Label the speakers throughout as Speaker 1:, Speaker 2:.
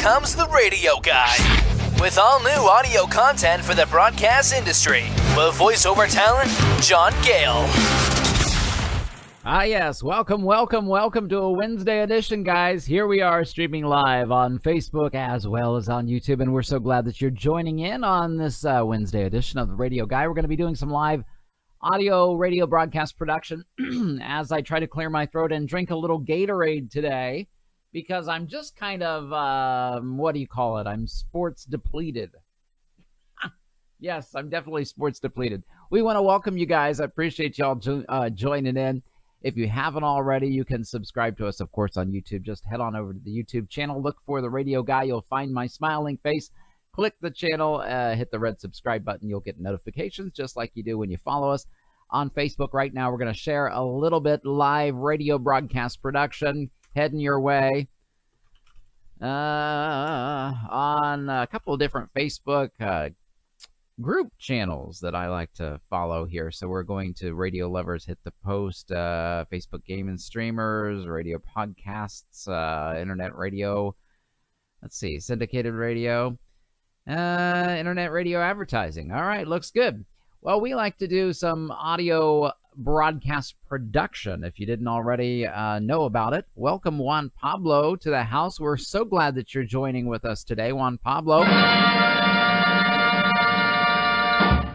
Speaker 1: comes the radio guy. With all new audio content for the broadcast industry. With voiceover talent, John Gale.
Speaker 2: Yes. Welcome to a Wednesday edition, guys. Here we are streaming live on Facebook as well as on YouTube, and we're so glad that you're joining in on this Wednesday edition of the Radio Guy. We're going to be doing some live audio radio broadcast production as I try to clear my throat and drink a little Gatorade today because I'm just kind of, what do you call it? I'm sports depleted. Yes, I'm definitely sports depleted. We want to welcome you guys. I appreciate y'all joining in. If you haven't already, you can subscribe to us, of course, on YouTube. Just head on over to the YouTube channel. Look for The Radio Guy. You'll find my smiling face. Click the channel, hit the red subscribe button. You'll get notifications just like you do when you follow us on Facebook. Right now, we're going to share a little bit live radio broadcast production heading your way on a couple of different Facebook group channels that I like to follow here. So we're going to Radio Lovers Hit the Post, Facebook Gaming Streamers, Radio Podcasts, Internet Radio, let's see, Syndicated Radio, Internet Radio Advertising. All right, looks good. Well, we like to do some audio broadcast production. If you didn't already know about it, welcome Juan Pablo to the house. We're so glad that you're joining with us today, Juan Pablo.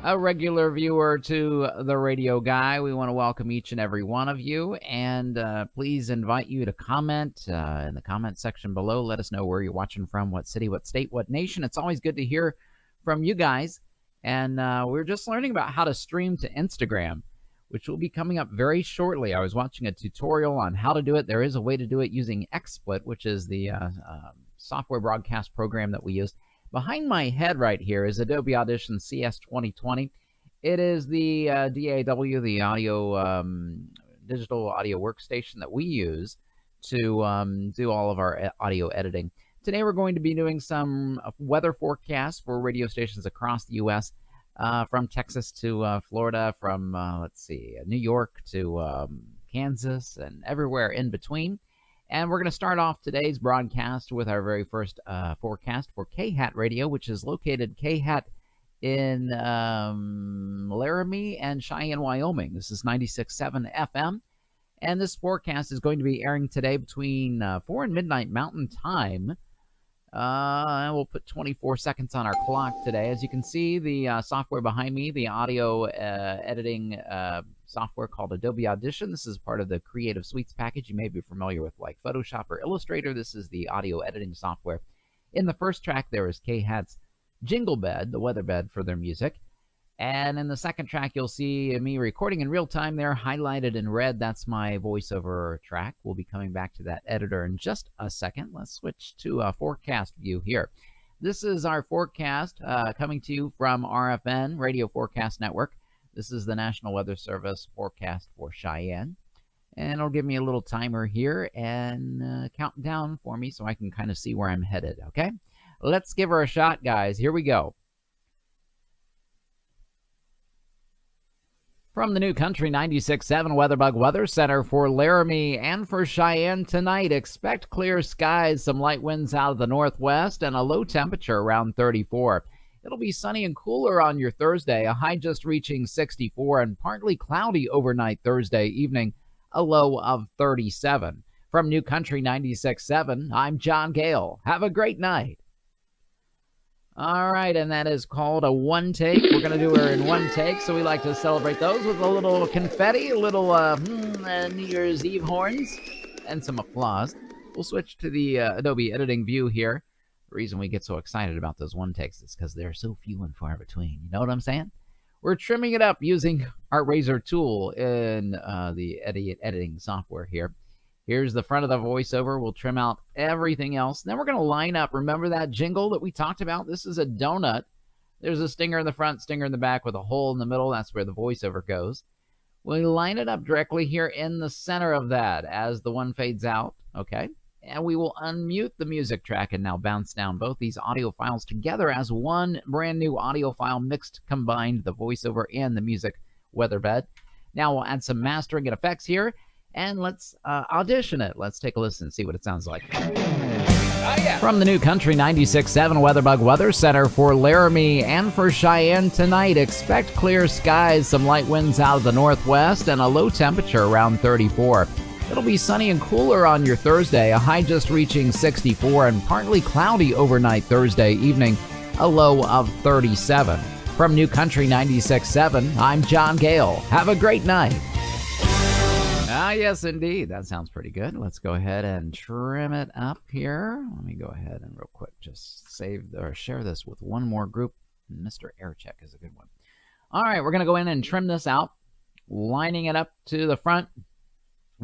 Speaker 2: A regular viewer to the Radio Guy. We want to welcome each and every one of you, and please invite you to comment in the comment section below. Let us know where you're watching from, what city, what state, what nation. It's always good to hear from you guys, and we're just learning about how to stream to Instagram, which will be coming up very shortly. I was watching a tutorial on how to do it. There is a way to do it using XSplit, which is the software broadcast program that we use. Behind my head right here is Adobe Audition CS 2020. It is the DAW, the audio digital audio workstation that we use to do all of our audio editing. Today we're going to be doing some weather forecasts for radio stations across the U.S., from Texas to Florida, from, New York to Kansas, and everywhere in between. And we're going to start off today's broadcast with our very first forecast for K-Hat Radio, which is located K-Hat in Laramie and Cheyenne, Wyoming. This is 96.7 FM. And this forecast is going to be airing today between 4 and midnight Mountain Time. And we'll put 24 seconds on our clock today. As you can see, the software behind me, the audio editing software called Adobe Audition. This is part of the Creative Suites package. You may be familiar with like Photoshop or Illustrator. This is the audio editing software. In the first track, there is K-Hat's Jingle Bed, the weather bed for their music. And in the second track, you'll see me recording in real time there, highlighted in red. That's my voiceover track. We'll be coming back to that editor in just a second. Let's switch to a forecast view here. This is our forecast coming to you from RFN, Radio Forecast Network. This is the National Weather Service forecast for Cheyenne. And it'll give me a little timer here and count down for me so I can kind of see where I'm headed, okay? Let's give her a shot, guys. Here we go. From the New Country 96.7 WeatherBug Weather Center for Laramie and for Cheyenne tonight, expect clear skies, some light winds out of the northwest, and a low temperature around 34. It'll be sunny and cooler on your Thursday, a high just reaching 64, and partly cloudy overnight Thursday evening, a low of 37. From New Country 96.7, I'm John Gale. Have a great night. All right, and that is called a one take. We're going to do her in one take, so we like to celebrate those with a little confetti, a little New Year's Eve horns, and some applause. We'll switch to the Adobe editing view here. The reason we get so excited about those one takes is because they're so few and far between. You know what I'm saying? We're trimming it up using our razor tool in the editing software here. Here's the front of the voiceover. We'll trim out everything else. Then we're going to line up. Remember that jingle that we talked about? This is a donut. There's a stinger in the front, stinger in the back with a hole in the middle. That's where the voiceover goes. We line it up directly here in the center of that as the one fades out. Okay. And we will unmute the music track and now bounce down both these audio files together as one brand new audio file mixed, combined, the voiceover and the music weatherbed. Now we'll add some mastering and effects here, and let's audition it. Let's take a listen and see what it sounds like. From the New Country 96.7 WeatherBug Weather Center for Laramie and for Cheyenne tonight, expect clear skies, some light winds out of the northwest, and a low temperature around 34. It'll be sunny and cooler on your Thursday, a high just reaching 64, and partly cloudy overnight Thursday evening, a low of 37. From New Country 96.7, I'm John Gale. Have a great night. Yes, indeed. That sounds pretty good. Let's go ahead and trim it up here. Let me go ahead and real quick just save or share this with one more group. Mr. Aircheck is a good one. All right, we're going to go in and trim this out, lining it up to the front.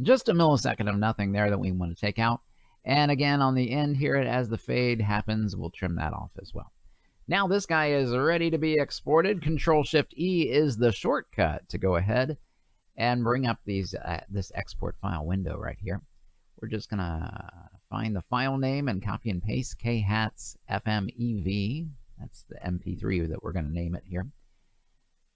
Speaker 2: Just a millisecond of nothing there that we want to take out. And again, on the end here, as the fade happens, we'll trim that off as well. Now this guy is ready to be exported. Control-Shift-E is the shortcut to go ahead and bring up these this export file window right here. We're just going to find the file name and copy and paste KHATS FMEV. That's the MP3 that we're going to name it here.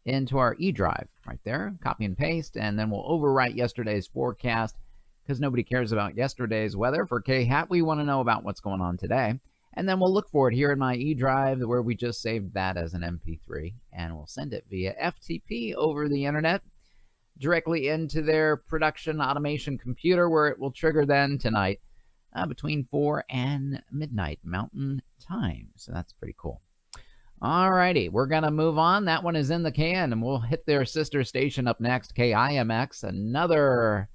Speaker 2: Into our E drive right there. Copy and paste, and then we'll overwrite yesterday's forecast because nobody cares about yesterday's weather. For KHAT, we want to know about what's going on today. And then we'll look for it here in my E drive where we just saved that as an MP3, and we'll send it via FTP over the internet directly into their production automation computer, where it will trigger then tonight between 4 and midnight Mountain Time. So that's pretty cool. All righty, we're going to move on. That one is in the can, and we'll hit their sister station up next, KIMX, another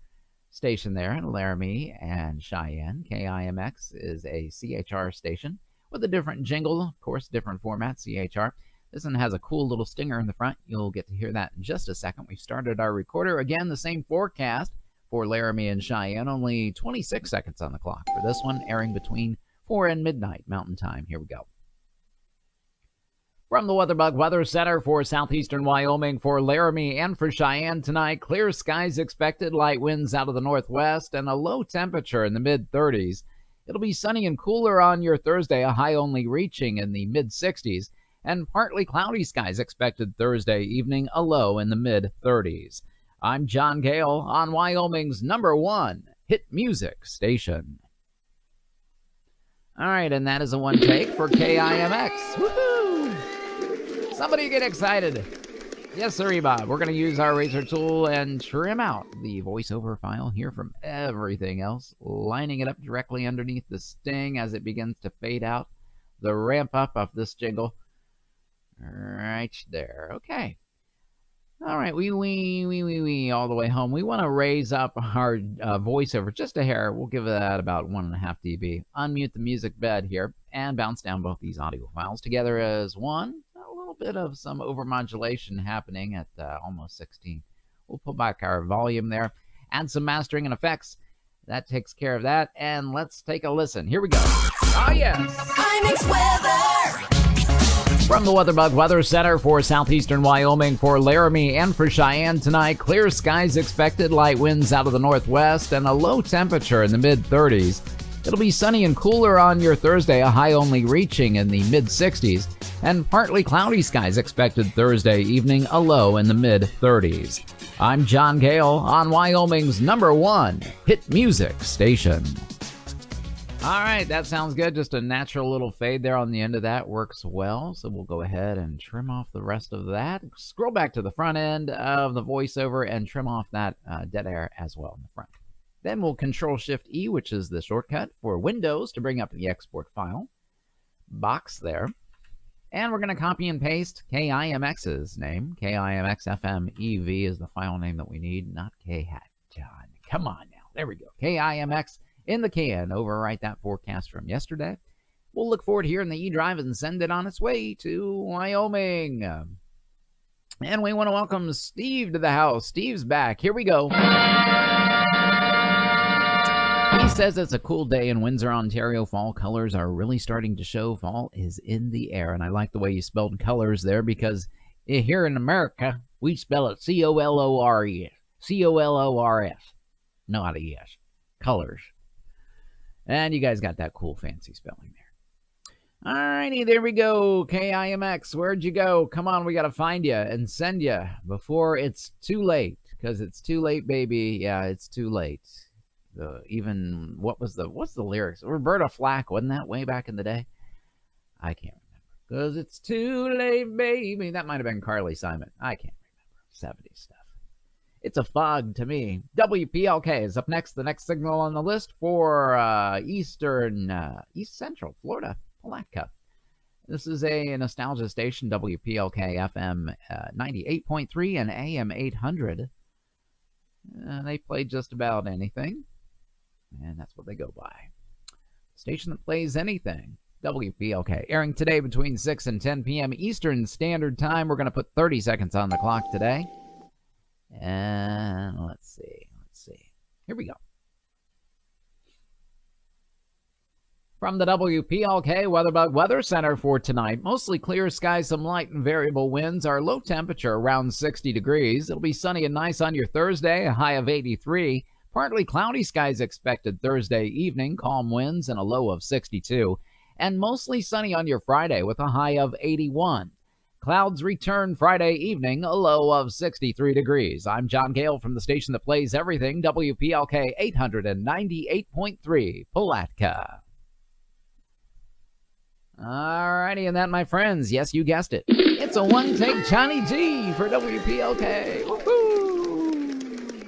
Speaker 2: station there in Laramie and Cheyenne. KIMX is a CHR station with a different jingle, of course, different format, CHR. This one has a cool little stinger in the front. You'll get to hear that in just a second. We've started our recorder. Again, the same forecast for Laramie and Cheyenne, only 26 seconds on the clock for this one, airing between 4 and midnight Mountain Time. Here we go. From the WeatherBug Weather Center for southeastern Wyoming, for Laramie and for Cheyenne tonight, clear skies expected, light winds out of the northwest, and a low temperature in the mid-30s. It'll be sunny and cooler on your Thursday, a high only reaching in the mid-60s. And partly cloudy skies expected Thursday evening, a low in the mid-30s. I'm John Gale on Wyoming's #1 hit music station. All right, and that is a one take for KIMX. Woohoo! Somebody get excited. Yes, sir, Bob. We're going to use our razor tool and trim out the voiceover file here from everything else, lining it up directly underneath the sting as it begins to fade out, the ramp up of this jingle. Right there. Okay. All right. We all the way home. We want to raise up our voiceover just a hair. We'll give that about 1.5 dB. Unmute the music bed here and bounce down both these audio files together as one. A little bit of some overmodulation happening at almost 16. We'll pull back our volume there. Add some mastering and effects. That takes care of that. And let's take a listen. Here we go. Oh, yes.
Speaker 3: IMX weather.
Speaker 2: From the WeatherBug Weather Center for southeastern Wyoming, for Laramie and for Cheyenne tonight, clear skies expected, light winds out of the northwest, and a low temperature in the mid-30s. It'll be sunny and cooler on your Thursday, a high only reaching in the mid-60s, and partly cloudy skies expected Thursday evening, a low in the mid-30s. I'm John Gale on Wyoming's #1 hit music station. All right, that sounds good. Just a natural little fade there on the end of that works well. So we'll go ahead and trim off the rest of that. Scroll back to the front end of the voiceover and trim off that dead air as well in the front. Then we'll Control-Shift-E, which is the shortcut for Windows to bring up the export file box there. And we're going to copy and paste KIMX's name. KIMX FMEV is the file name that we need, not KHAT. John, come on now. There we go. KIMX in the can. Overwrite that forecast from yesterday. We'll look forward here in the E drive and send it on its way to Wyoming. And we want to welcome Steve to the house. Steve's back. Here we go. He says it's a cool day in Windsor, Ontario. Fall colors are really starting to show. Fall is in the air. And I like the way you spelled colors there, because here in America, we spell it C-O-L-O-R-E-S. C-O-L-O-R-S. Not E-S. Colors. And you guys got that cool fancy spelling there. Alrighty, there we go. KIMX, where'd you go? Come on, we got to find you and send you before it's too late. Because it's too late, baby. Yeah, it's too late. What's the lyrics? Roberta Flack, wasn't that way back in the day? I can't remember. 'Cause it's too late, baby. That might have been Carly Simon. I can't remember. 70s stuff. It's a fog to me. WPLK is up next. The next signal on the list for East Central Florida, Palatka. This is a nostalgia station, WPLK FM 98.3 and AM 800. They play just about anything, and that's what they go by. Station that plays anything. WPLK, airing today between 6 and 10 p.m. Eastern Standard Time. We're going to put 30 seconds on the clock today. And let's see. Here we go. From the WPLK WeatherBug Weather Center for tonight, mostly clear skies, some light and variable winds. Our low temperature around 60 degrees. It'll be sunny and nice on your Thursday, a high of 83. Partly cloudy skies expected Thursday evening, calm winds and a low of 62. And mostly sunny on your Friday with a high of 81. Clouds return Friday evening, a low of 63 degrees. I'm John Gale from the station that plays everything, WPLK 898.3, Palatka. Alrighty, and that, my friends, yes, you guessed it. It's a one-take Johnny G for WPLK. Woohoo!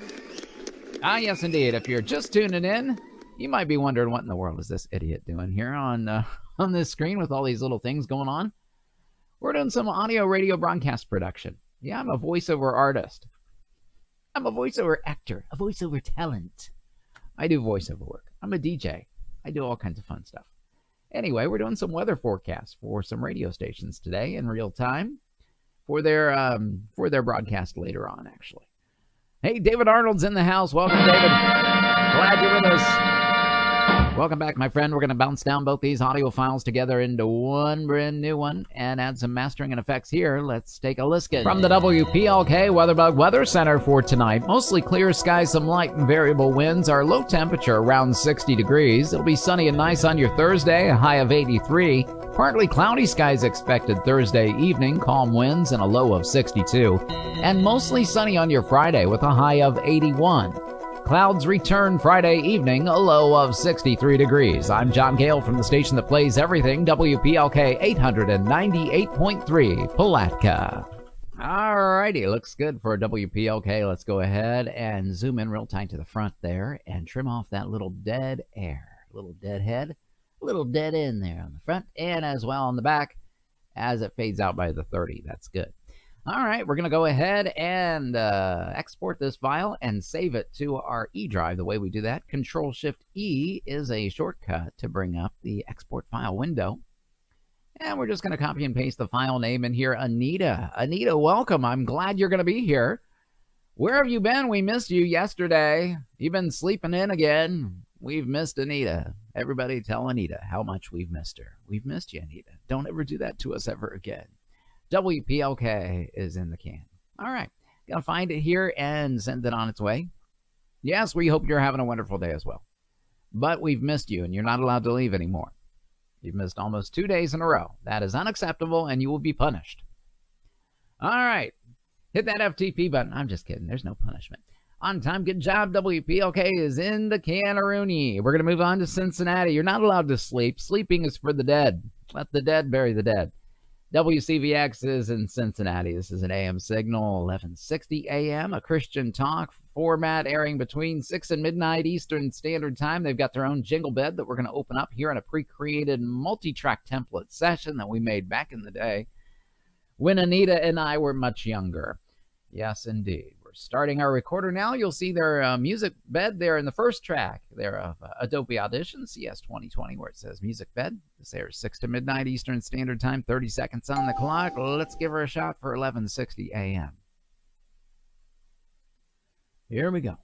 Speaker 2: Ah, yes, indeed. If you're just tuning in, you might be wondering what in the world is this idiot doing here on this screen with all these little things going on. We're doing some audio radio broadcast production. Yeah, I'm a voiceover artist. I'm a voiceover actor, a voiceover talent. I do voiceover work. I'm a DJ. I do all kinds of fun stuff. Anyway, we're doing some weather forecasts for some radio stations today in real time for their broadcast later on, actually. Hey, David Arnold's in the house. Welcome, David. Glad you're with us. Welcome back, my friend. We're going to bounce down both these audio files together into one brand new one and add some mastering and effects here. Let's take a listen. From the WPLK WeatherBug Weather Center for tonight, mostly clear skies, some light and variable winds. Our low temperature around 60 degrees. It'll be sunny and nice on your Thursday, a high of 83. Partly cloudy skies expected Thursday evening, calm winds and a low of 62. And mostly sunny on your Friday with a high of 81. Clouds return Friday evening, a low of 63 degrees. I'm John Gale from the station that plays everything, WPLK 898.3, Palatka. Alrighty, looks good for WPLK. Let's go ahead and zoom in real tight to the front there and trim off that little dead air, little dead head, little dead end there on the front and as well on the back as it fades out by the 30. That's good. All right, we're going to go ahead and export this file and save it to our E drive. The way we do that, Control-Shift-E is a shortcut to bring up the export file window. And we're just going to copy and paste the file name in here, Anita. Anita, welcome. I'm glad you're going to be here. Where have you been? We missed you yesterday. You've been sleeping in again. We've missed Anita. Everybody tell Anita how much we've missed her. We've missed you, Anita. Don't ever do that to us ever again. WPLK is in the can. All right. Gonna find it here and send it on its way. Yes, we hope you're having a wonderful day as well. But we've missed you, and you're not allowed to leave anymore. You've missed almost 2 days in a row. That is unacceptable, and you will be punished. All right. Hit that FTP button. I'm just kidding. There's no punishment. On time, good job. WPLK is in the can-a-rooney. We're going to move on to Cincinnati. You're not allowed to sleep. Sleeping is for the dead. Let the dead bury the dead. WCVX is in Cincinnati. This is an AM signal, 1160 AM, a Christian talk format airing between 6 and midnight Eastern Standard Time. They've got their own jingle bed that we're going to open up here in a pre-created multi-track template session that we made back in the day when Anita and I were much younger. Yes, indeed. We're starting our recorder now. You'll see their music bed there in the first track there of Adobe Audition CS 2020 where it says music bed. This airs 6 to midnight Eastern Standard Time, 30 seconds on the clock. Let's give her a shot for 1160 AM. Here we go.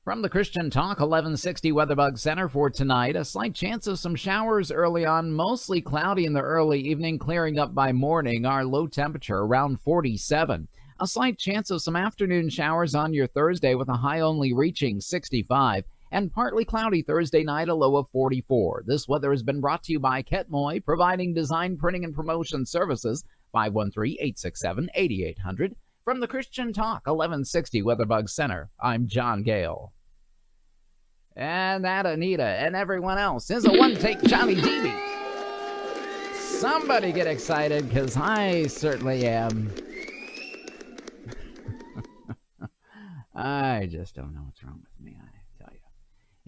Speaker 2: From the Christian Talk 1160 WeatherBug Center for tonight, a slight chance of some showers early on, mostly cloudy in the early evening, clearing up by morning. Our low temperature around 47. A slight chance of some afternoon showers on your Thursday with a high only reaching 65. And partly cloudy Thursday night, a low of 44. This weather has been brought to you by Ketmoy, providing design, printing, and promotion services. 513-867-8800. From the Christian Talk 1160 WeatherBug Center, I'm John Gale. And that Anita and everyone else is a one-take Johnny DB. Somebody get excited, because I certainly am. I just don't know what's wrong with me, I tell you.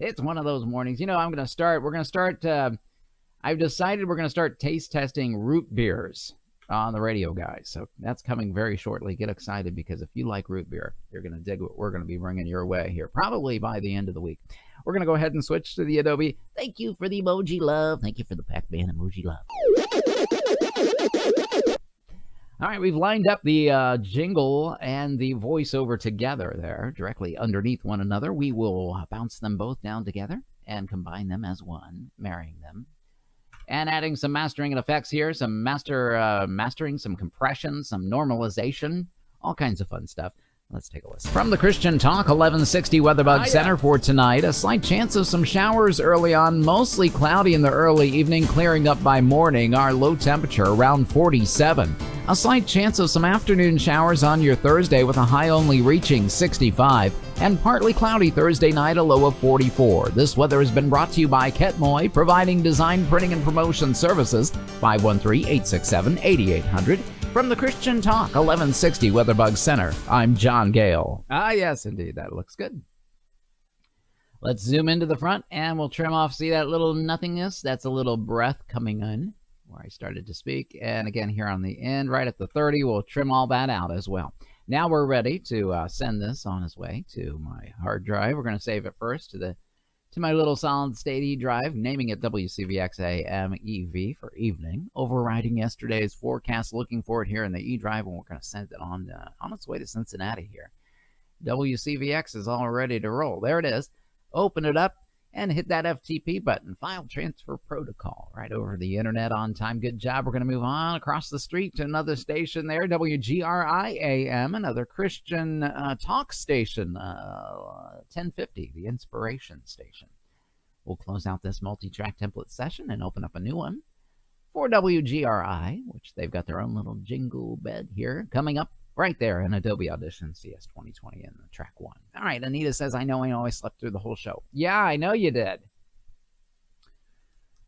Speaker 2: It's one of those mornings. We're going to start, I've decided we're going to start taste testing root beers on the Radio Guy. So that's coming very shortly. Get excited, because if you like root beer, you're going to dig what we're going to be bringing your way here, probably by the end of the week. We're going to go ahead and switch to the Adobe. Thank you for the emoji love. Thank you for the Pac-Man emoji love. All right, we've lined up the jingle and the voiceover together there, directly underneath one another. We will bounce them both down together and combine them as one, marrying them. And adding some mastering and effects here, some mastering, some compression, some normalization, all kinds of fun stuff. Let's take a listen. From the Christian Talk 1160 Weatherbug Center for tonight, a slight chance of some showers early on, mostly cloudy in the early evening, clearing up by morning. Our low temperature around 47. A slight chance of some afternoon showers on your Thursday with a high only reaching 65. And partly cloudy Thursday night, a low of 44. This weather has been brought to you by Ketmoy, providing design, printing, and promotion services. 513-867-8800. From the Christian Talk 1160 Weatherbug Center, I'm John Gale. Ah, yes, indeed. That looks good. Let's zoom into the front, and we'll trim off. See that little nothingness? That's a little breath coming in where I started to speak. And again, here on the end, right at the 30, we'll trim all that out as well. Now we're ready to send this on its way to my hard drive. We're going to save it first to my little solid state E drive, naming it WCVX-AM-EV for evening, overriding yesterday's forecast, looking for it here in the E drive, and we're going to send it on its way to Cincinnati here. WCVX is all ready to roll. There it is. Open it up and hit that FTP button, file transfer protocol, right over the internet on time. Good job. We're going to move on across the street to another station there, WGRI-AM, another Christian talk station, 1050, the Inspiration Station. We'll close out this multi-track template session and open up a new one for WGRI, which they've got their own little jingle bed here coming up right there in Adobe Audition CS 2020 in track 1. All right, Anita says, I know I slept through the whole show. Yeah, I know you did.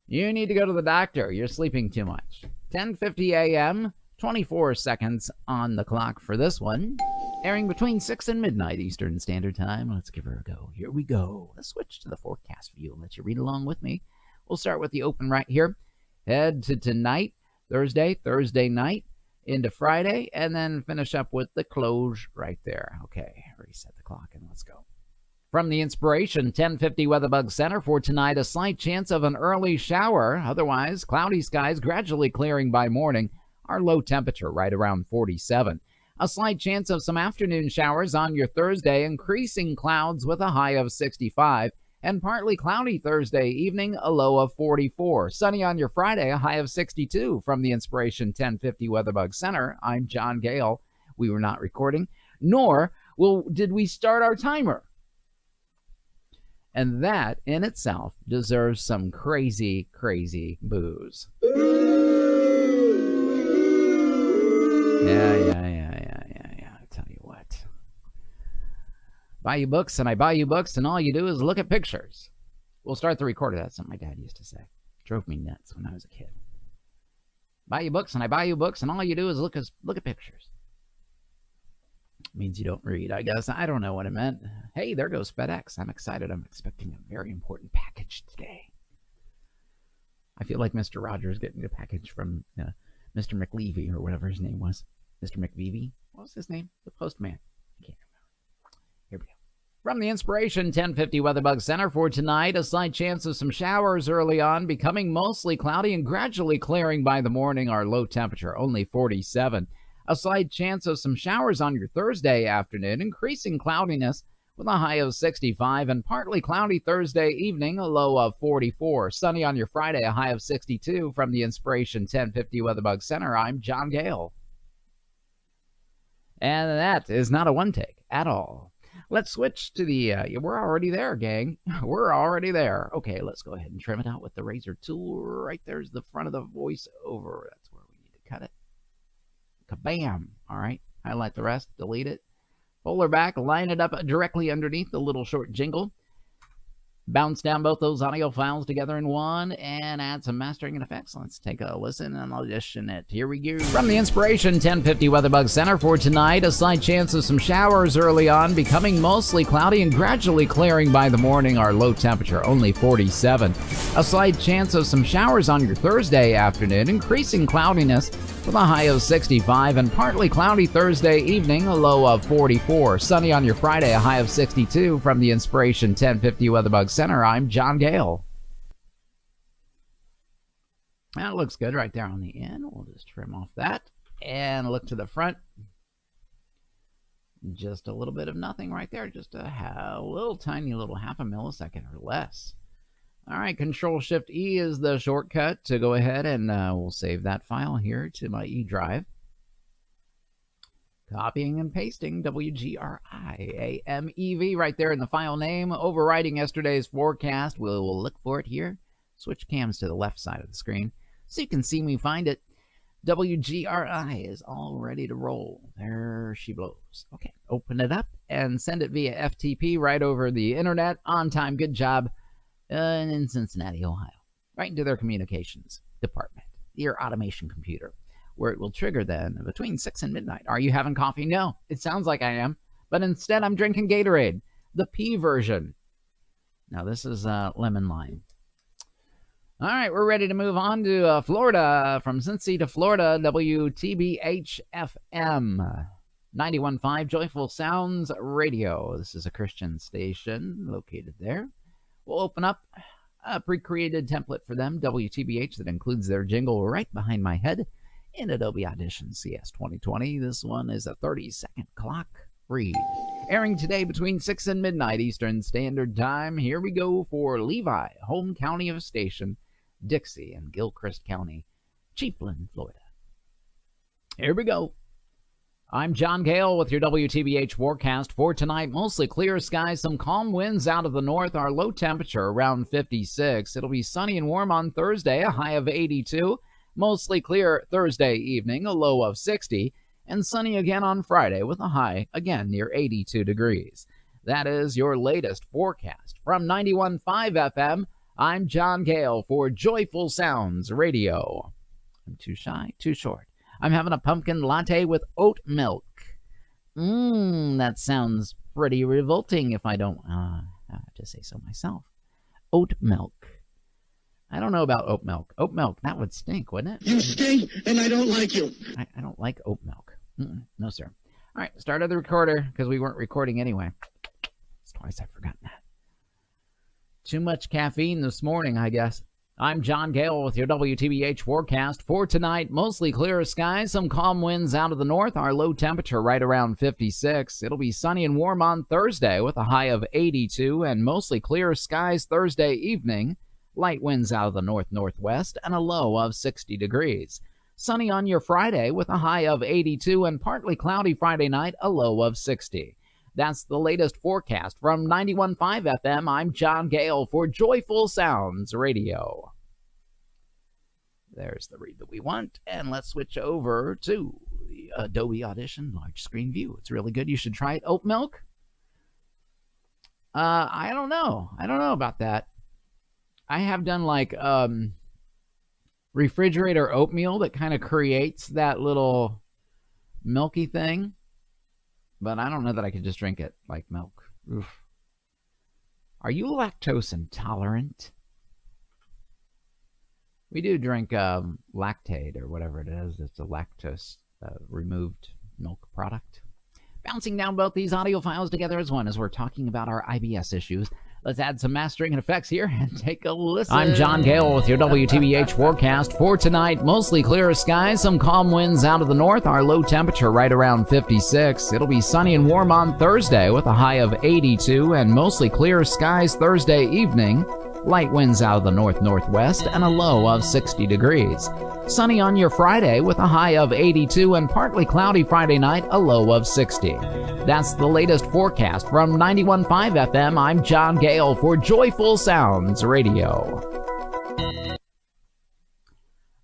Speaker 2: You need to go to the doctor. You're sleeping too much. 10:50 a.m., 24 seconds on the clock for this one. Airing between 6 and midnight Eastern Standard Time. Let's give her a go. Here we go. Let's switch to the forecast view and let you read along with me. We'll start with the open right here. Head to tonight, Thursday night, into Friday, and then finish up with the close right there. Okay, reset the clock and let's go. From the Inspiration 1050 Weatherbug Center for tonight, a slight chance of an early shower. Otherwise, cloudy skies gradually clearing by morning. Our low temperature right around 47. A slight chance of some afternoon showers on your Thursday, increasing clouds with a high of 65. And partly cloudy Thursday evening, a low of 44. Sunny on your Friday, a high of 62. From the Inspiration 1050 Weatherbug Center, I'm John Gale. We were not recording, nor did we start our timer. And that in itself deserves some crazy, crazy booze. Yeah. I tell you what. Buy you books, and I buy you books, and all you do is look at pictures. We'll start the recorder. That's something my dad used to say. Drove me nuts when I was a kid. Buy you books, and I buy you books, and all you do is look at pictures. Means you don't read, I guess. I don't know what it meant. Hey, there goes FedEx. I'm excited. I'm expecting a very important package today. I feel like Mr. Rogers getting a package from Mr. McLeavy or whatever his name was. Mr. McVeevy? What was his name? The postman. I can't remember. Here we go. From the Inspiration 1050 Weatherbug Center for tonight, a slight chance of some showers early on, becoming mostly cloudy and gradually clearing by the morning. Our low temperature only 47. A slight chance of some showers on your Thursday afternoon, increasing cloudiness with a high of 65, and partly cloudy Thursday evening, a low of 44. Sunny on your Friday, a high of 62. From the Inspiration 1050 Weatherbug Center, I'm John Gale. And that is not a one take at all. Let's switch to the, we're already there, gang. We're already there. Okay, let's go ahead and trim it out with the razor tool. Right there's the front of the voiceover. That's where we need to cut it. Kabam! All right, highlight the rest, delete it. Pull her back, line it up directly underneath the little short jingle. Bounce down both those audio files together in one and add some mastering and effects. Let's take a listen and audition it. Here we go. From the Inspiration 1050 Weatherbug Center for tonight, a slight chance of some showers early on, becoming mostly cloudy and gradually clearing by the morning. Our low temperature only 47. A slight chance of some showers on your Thursday afternoon, increasing cloudiness with a high of 65, and partly cloudy Thursday evening, a low of 44. Sunny on your Friday, a high of 62. From the Inspiration 1050 Weatherbug Center, I'm John Gale. That looks good right there on the end. We'll just trim off that and look to the front. Just a little bit of nothing right there. Just a little tiny little half a millisecond or less. All right, Control-Shift-E is the shortcut to go ahead and we'll save that file here to my E drive. Copying and pasting WGRIAMEV right there in the file name. Overwriting yesterday's forecast. We'll look for it here. Switch cams to the left side of the screen so you can see me find it. WGRI is all ready to roll. There she blows. Okay, open it up and send it via FTP right over the internet. On time, good job. In Cincinnati, Ohio, right into their communications department, your automation computer, where it will trigger then between 6 and midnight. Are you having coffee? No, it sounds like I am, but instead I'm drinking Gatorade, the P version. Now this is lemon lime. All right, we're ready to move on to Florida. From Cincy to Florida, WTBH FM 91.5 Joyful Sounds Radio. This is a Christian station located there. We'll open up a pre-created template for them, WTBH, that includes their jingle right behind my head in Adobe Audition CS 2020. This one is a 30-second clock read. Airing today between 6 and midnight Eastern Standard Time. Here we go for Levi, home county of station, Dixie, and Gilchrist County, Chiefland, Florida. Here we go. I'm John Gale with your WTBH forecast for tonight. Mostly clear skies, some calm winds out of the north. Our low temperature around 56. It'll be sunny and warm on Thursday, a high of 82. Mostly clear Thursday evening, a low of 60. And sunny again on Friday with a high again near 82 degrees. That is your latest forecast. From 91.5 FM, I'm John Gale for Joyful Sounds Radio. I'm too shy, too short. I'm having a pumpkin latte with oat milk. That sounds pretty revolting if I don't have to say so myself. Oat milk. I don't know about oat milk. Oat milk, that would stink, wouldn't it?
Speaker 4: You stink, and I don't like you.
Speaker 2: I don't like oat milk. No, sir. All right, start of the recorder, because we weren't recording anyway. It's twice I've forgotten that. Too much caffeine this morning, I guess. I'm John Gale with your WTBH forecast for tonight. Mostly clear skies, some calm winds out of the north. Our low temperature right around 56. It'll be sunny and warm on Thursday with a high of 82, and mostly clear skies Thursday evening. Light winds out of the north-northwest and a low of 60 degrees. Sunny on your Friday with a high of 82, and partly cloudy Friday night, a low of 60. That's the latest forecast from 91.5 FM. I'm John Gale for Joyful Sounds Radio. There's the read that we want, and let's switch over to the Adobe Audition large screen view. It's really good. You should try it. Oat milk? I don't know. I don't know about that. I have done like refrigerator oatmeal that kind of creates that little milky thing. But I don't know that I could just drink it like milk. Oof. Are you lactose intolerant? We do drink Lactaid or whatever it is. It's a lactose removed milk product. Bouncing down both these audio files together as one as we're talking about our IBS issues. Let's add some mastering and effects here and take a listen. I'm John Gale with your WTBH forecast for tonight. Mostly clear skies, some calm winds out of the north. Our low temperature right around 56. It'll be sunny and warm on Thursday with a high of 82, and mostly clear skies Thursday evening. Light winds out of the north-northwest and a low of 60 degrees. Sunny on your Friday with a high of 82, and partly cloudy Friday night, a low of 60. That's the latest forecast from 91.5 FM. I'm John Gale for Joyful Sounds Radio.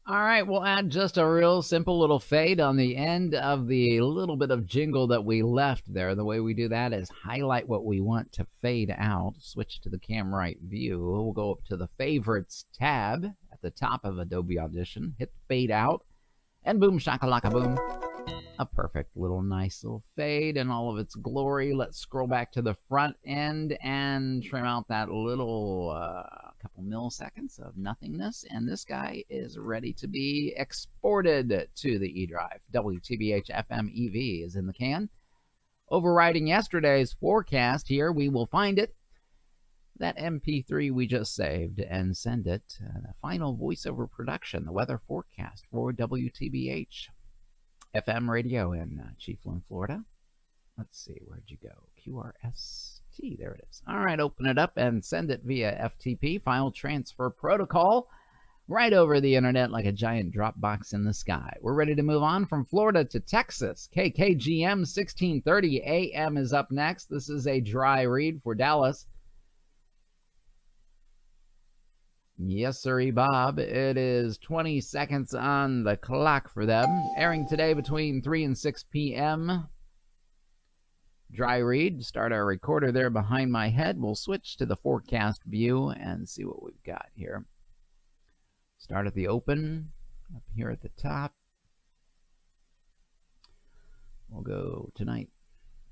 Speaker 2: All right, we'll add just a real simple little fade on the end of the little bit of jingle that we left there. The way we do that is highlight what we want to fade out, switch to the cam right view. We'll go up to the favorites tab at the top of Adobe Audition, hit fade out, and boom shakalaka boom. A perfect little nice little fade in all of its glory. Let's scroll back to the front end and trim out that little couple milliseconds of nothingness. And this guy is ready to be exported to the E drive. WTBH FM EV is in the can. Overriding yesterday's forecast here, we will find it. That MP3 we just saved and send it. The final voiceover production, the weather forecast for WTBH FM radio in Chiefland, Florida. Let's see, where'd you go? QRST, there it is. All right, open it up and send it via FTP, file transfer protocol, right over the internet like a giant Dropbox in the sky. We're ready to move on from Florida to Texas. KKGM 1630 AM is up next. This is a dry read for Dallas. Yes, sirree, Bob. It is 20 seconds on the clock for them. Airing today between 3 and 6 p.m. Dry read. Start our recorder there behind my head. We'll switch to the forecast view and see what we've got here. Start at the open, up here at the top. We'll go tonight,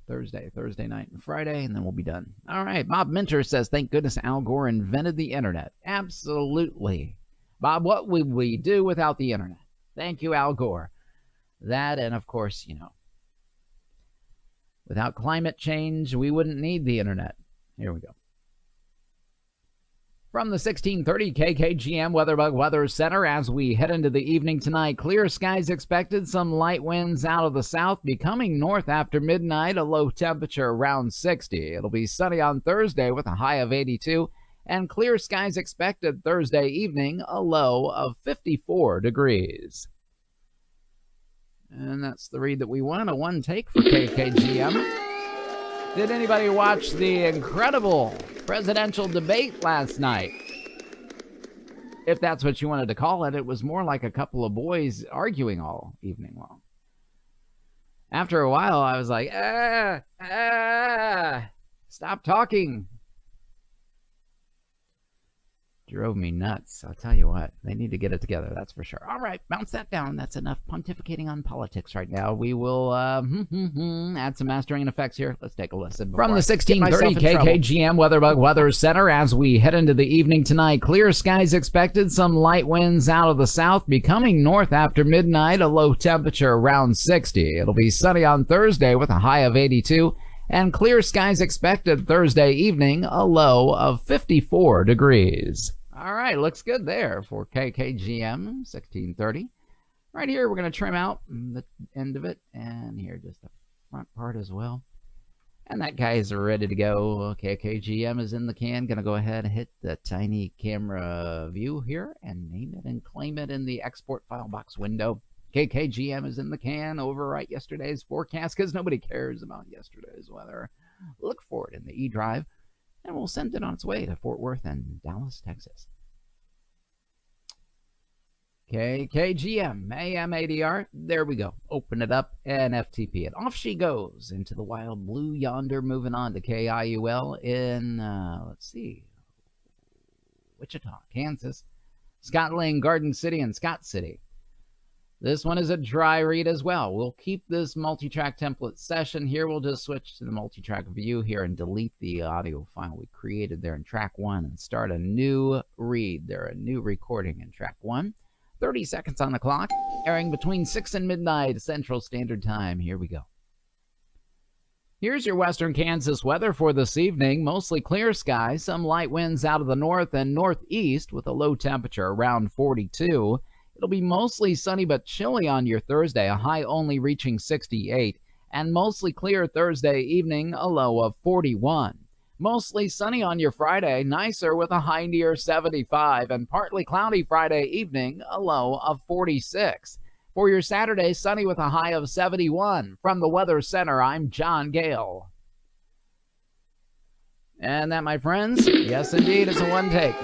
Speaker 2: Thursday night, and Friday, and then we'll be done. All right, Bob Minter says, thank goodness Al Gore invented the internet. Absolutely. Bob, what would we do without the internet? Thank you, Al Gore. That, and of course, without climate change, we wouldn't need the internet. Here we go. From the 1630 KKGM WeatherBug Weather Center, as we head into the evening tonight, clear skies expected, some light winds out of the south, becoming north after midnight, a low temperature around 60. It'll be sunny on Thursday with a high of 82, and clear skies expected Thursday evening, a low of 54 degrees. And that's the read that we want, a one take for KKGM. Did anybody watch the incredible presidential debate last night? If that's what you wanted to call it, it was more like a couple of boys arguing all evening long. After a while, I was like, stop talking. Drove me nuts. I'll tell you what, they need to get it together, that's for sure. All right, bounce that down. That's enough pontificating on politics right now. We will add some mastering and effects here. Let's take a listen. From the 1630 KKGM WeatherBug Weather Center, as we head into the evening tonight, clear skies expected, some light winds out of the south, becoming north after midnight, a low temperature around 60. It'll be sunny on Thursday with a high of 82, and clear skies expected Thursday evening, a low of 54 degrees. All right, looks good there for KKGM 1630. Right here, we're going to trim out the end of it, and here, just the front part as well. And that guy is ready to go. KKGM is in the can. Going to go ahead and hit the tiny camera view here and name it and claim it in the export file box window. KKGM is in the can. Overwrite yesterday's forecast because nobody cares about yesterday's weather. Look for it in the E drive, and we'll send it on its way to Fort Worth and Dallas, Texas. KKGM, AM ADR, there we go. Open it up and FTP it. Off she goes into the wild blue yonder, moving on to KIUL in, let's see, Wichita, Kansas, Scott Lane, Garden City, and Scott City. This one is a dry read as well. We'll keep this multi-track template session here. We'll just switch to the multi-track view here and delete the audio file we created there in track 1 and start a new read there, a new recording in track 1. 30 seconds on the clock, airing between 6 and midnight Central Standard Time. Here we go. Here's your western Kansas weather for this evening. Mostly clear skies, some light winds out of the north and northeast with a low temperature around 42. It'll be mostly sunny but chilly on your Thursday, a high only reaching 68, and mostly clear Thursday evening, a low of 41. Mostly sunny on your Friday, nicer with a high near 75, and partly cloudy Friday evening, a low of 46. For your Saturday, sunny with a high of 71. From the Weather Center, I'm John Gale. And that, my friends, yes indeed, is a one take.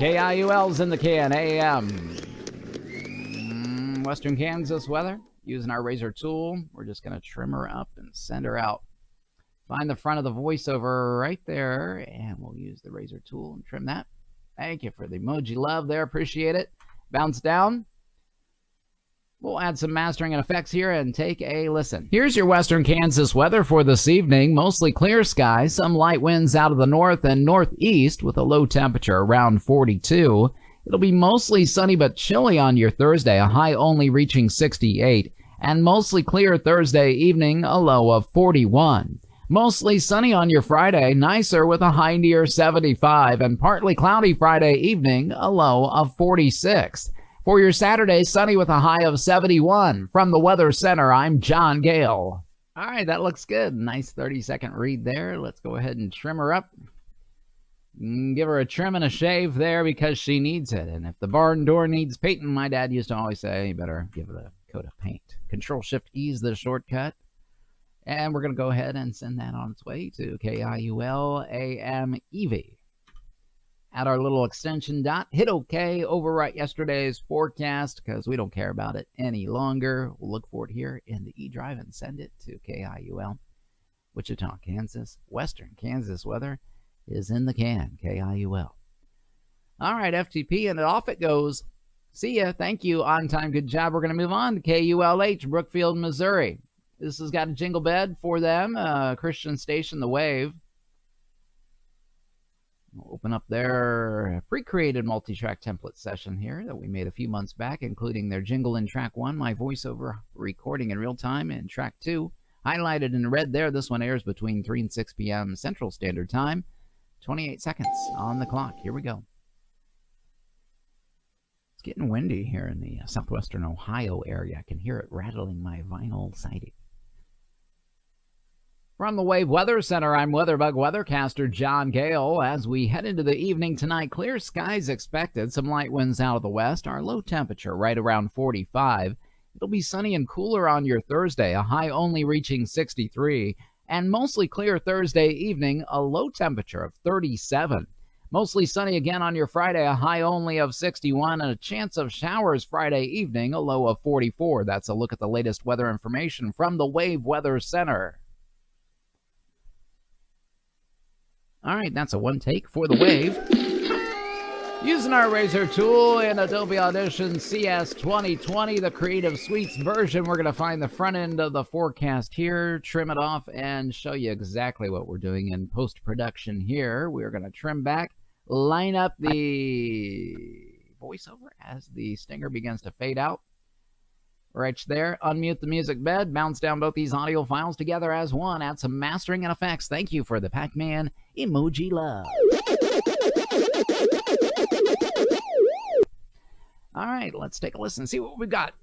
Speaker 2: KIUL's in the can, AM. Western Kansas weather. Using our razor tool, we're just going to trim her up and send her out. Find the front of the voiceover right there, and we'll use the razor tool and trim that. Thank you for the emoji love there. Appreciate it. Bounce down. We'll add some mastering and effects here and take a listen. Here's your Western Kansas weather for this evening. Mostly clear skies, some light winds out of the north and northeast with a low temperature around 42. It'll be mostly sunny but chilly on your Thursday, a high only reaching 68. And mostly clear Thursday evening, a low of 41. Mostly sunny on your Friday, nicer with a high near 75. And partly cloudy Friday evening, a low of 46. For your Saturday, sunny with a high of 71. From the Weather Center, I'm John Gale. All right, that looks good. Nice 30-second read there. Let's go ahead and trim her up. Give her a trim and a shave there because she needs it. And if the barn door needs painting, my dad used to always say, you better give it a coat of paint. Control-Shift-E is the shortcut. And we're going to go ahead and send that on its way to KIUL-AM-EV. Add our little extension dot, hit OK, overwrite yesterday's forecast because we don't care about it any longer. We'll look for it here in the eDrive and send it to KIUL. Wichita, Kansas, Western Kansas weather is in the can, KIUL. All right, FTP, and off it goes. See ya. Thank you. On time. Good job. We're going to move on to KULH, Brookfield, Missouri. This has got a jingle bed for them, Christian station, The Wave. We'll open up their pre-created multi-track template session here that we made a few months back, including their jingle in track 1, my voiceover recording in real time, and track 2, highlighted in red there. This one airs between 3 and 6 p.m. Central Standard Time. 28 seconds on the clock. Here we go. It's getting windy here in the southwestern Ohio area. I can hear it rattling my vinyl siding. From the Wave Weather Center, I'm WeatherBug weathercaster John Gale. As we head into the evening tonight, clear skies expected. Some light winds out of the west. Our low temperature right around 45. It'll be sunny and cooler on your Thursday, a high only reaching 63. And mostly clear Thursday evening, a low temperature of 37. Mostly sunny again on your Friday, a high only of 61. And a chance of showers Friday evening, a low of 44. That's a look at the latest weather information from the Wave Weather Center. All right, that's a one take for the Wave. Using our razor tool in Adobe Audition CS 2020, the Creative Suites version, we're going to find the front end of the forecast here, trim it off, and show you exactly what we're doing in post-production here. We're going to trim back, line up the voiceover as the stinger begins to fade out. Right there, unmute the music bed, bounce down both these audio files together as one, add some mastering and effects. Thank you for the Pac-Man emoji love. All right, let's take a listen, see what we've got.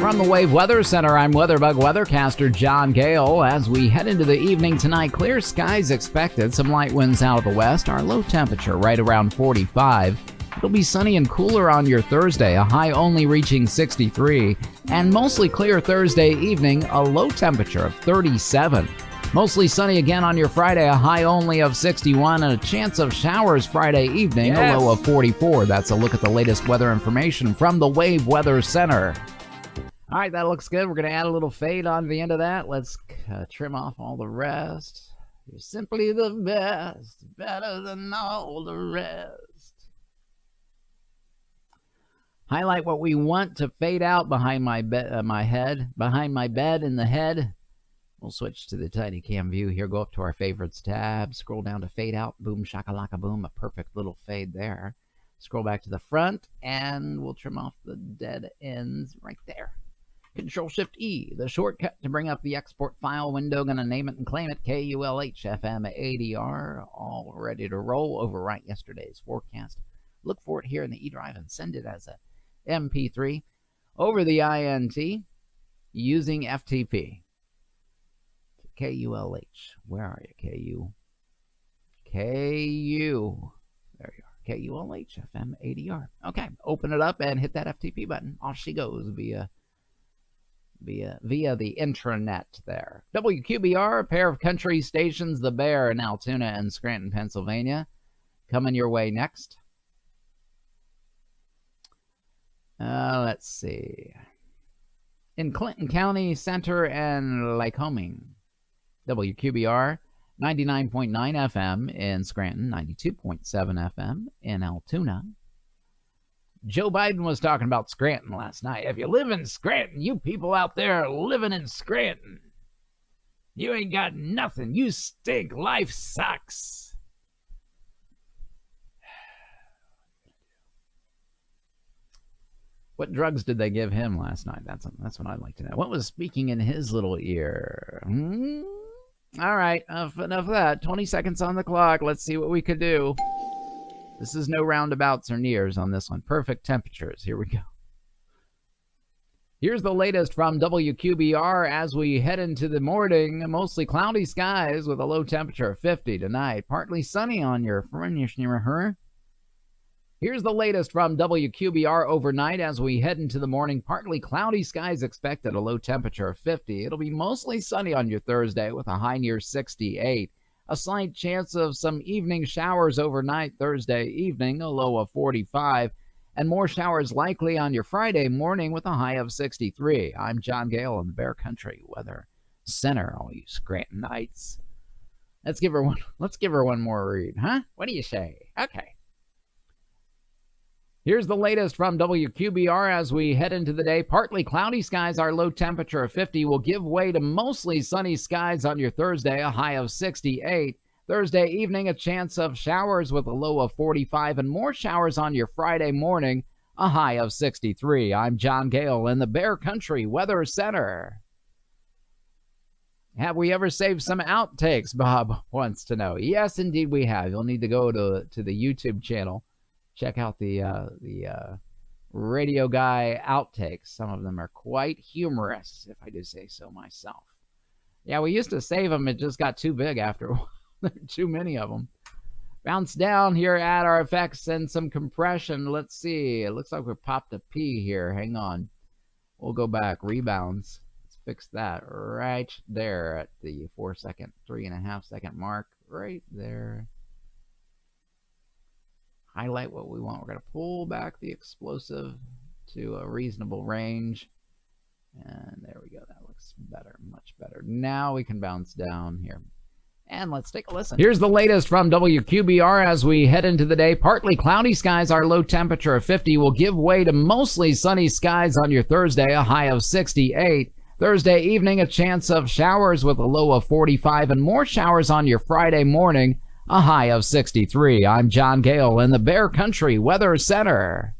Speaker 2: From the Wave Weather Center, I'm WeatherBug weathercaster John Gale. As we head into the evening tonight, clear skies expected, some light winds out of the west, our low temperature right around 45. It'll be sunny and cooler on your Thursday, a high only reaching 63. And mostly clear Thursday evening, a low temperature of 37. Mostly sunny again on your Friday, a high only of 61. And a chance of showers Friday evening, a low of 44. That's a look at the latest weather information from the Wave Weather Center. All right, that looks good. We're going to add a little fade on the end of that. Let's trim off all the rest. You're simply the best, better than all the rest. Highlight what we want to fade out behind my head, behind my bed in the head. We'll switch to the tiny cam view here. Go up to our favorites tab. Scroll down to fade out. Boom, shakalaka, boom. A perfect little fade there. Scroll back to the front, and we'll trim off the dead ends right there. Control-Shift-E, the shortcut to bring up the export file window. Gonna name it and claim it. KULH FM ADR. All ready to roll. Overwrite yesterday's forecast. Look for it here in the eDrive and send it as a MP3 over the INT using FTP. KULH. Where are you, KU? KU. There you are. KULH FM ADR. Okay, open it up and hit that FTP button. Off she goes via the intranet there. WQBR, a pair of country stations, The Bear in Altoona and Scranton, Pennsylvania. coming your way next. Let's see. In Clinton County Center and Lycoming, WQBR 99.9 FM in Scranton, 92.7 FM in Altoona. Joe Biden was talking about Scranton last night. If you live in Scranton, you people out there living in Scranton, you ain't got nothing. You stink. Life sucks. What drugs did they give him last night? That's what I'd like to know. What was speaking in his little ear? All right, enough of that. 20 seconds on the clock. Let's see what we could do. This is no roundabouts or nears on this one. Perfect temperatures. Here we go. Here's the latest from WQBR as we head into the morning. Mostly cloudy skies with a low temperature of 50 tonight. Partly sunny on your her. Here's the latest from WQBR overnight as we head into the morning. Partly cloudy skies expected, a low temperature of 50. It'll be mostly sunny on your Thursday with a high near 68. A slight chance of some evening showers overnight Thursday evening, a low of 45. And more showers likely on your Friday morning with a high of 63. I'm John Gale in the Bear Country Weather Center, all you Scrantonites. Let's give her one more read, huh? What do you say? Okay. Here's the latest from WQBR as we head into the day. Partly cloudy skies, our low temperature of 50 will give way to mostly sunny skies on your Thursday, a high of 68. Thursday evening, a chance of showers with a low of 45 and more showers on your Friday morning, a high of 63. I'm John Gale in the Bear Country Weather Center. Have we ever saved some outtakes? Bob wants to know. Yes, indeed we have. You'll need to go to the YouTube channel. Check out the Radio Guy outtakes. Some of them are quite humorous, if I do say so myself. Yeah, we used to save them. It just got too big after a while. There are too many of them. Bounce down here at our effects and some compression. Let's see. It looks like we popped a P here. Hang on. We'll go back. Rebounds. Let's fix that right there at the 3.5 second mark. Right there. Highlight what we want. We're going to pull back the explosive to a reasonable range. And there we go. That looks better, much better. Now we can bounce down here. And let's take a listen. Here's the latest from WQBR as we head into the day. Partly cloudy skies, our low temperature of 50 will give way to mostly sunny skies on your Thursday, a high of 68. Thursday evening, a chance of showers with a low of 45 and more showers on your Friday morning, a high of 63. I'm John Gale in the Bear Country Weather Center.